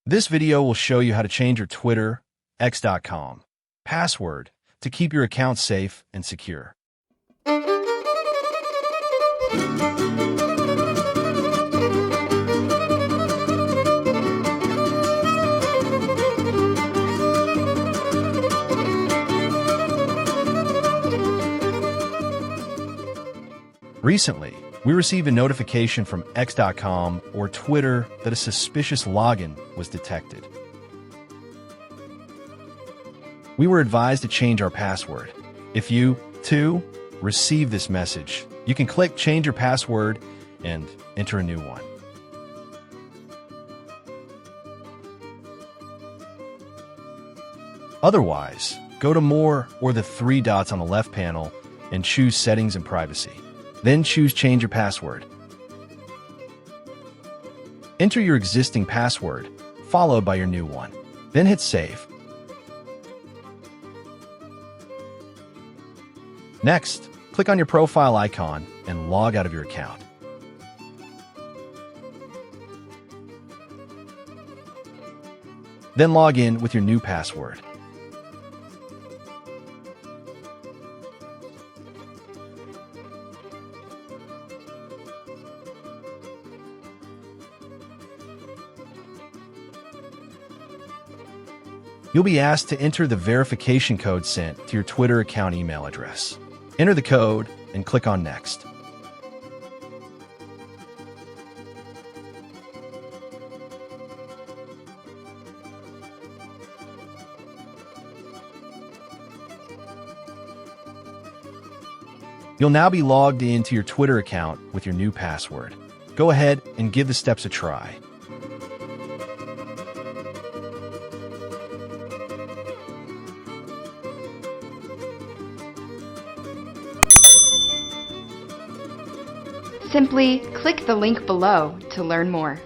This video will show you how to change your Twitter, x.com, password to keep your account safe and secure. Recently, we received a notification from x.com or Twitter that a suspicious login was detected. We were advised to change our password. If you, too, receive this message, you can click Change Your Password and enter a new one. Otherwise, go to More or the three dots on the left panel and choose Settings and Privacy. Then choose Change Your Password. Enter your existing password, followed by your new one. Then hit Save. Next, click on your profile icon and log out of your account. Then log in with your new password. You'll be asked to enter the verification code sent to your Twitter account email address. Enter the code and click on Next. You'll now be logged into your Twitter account with your new password. Go ahead and give the steps a try. Simply click the link below to learn more.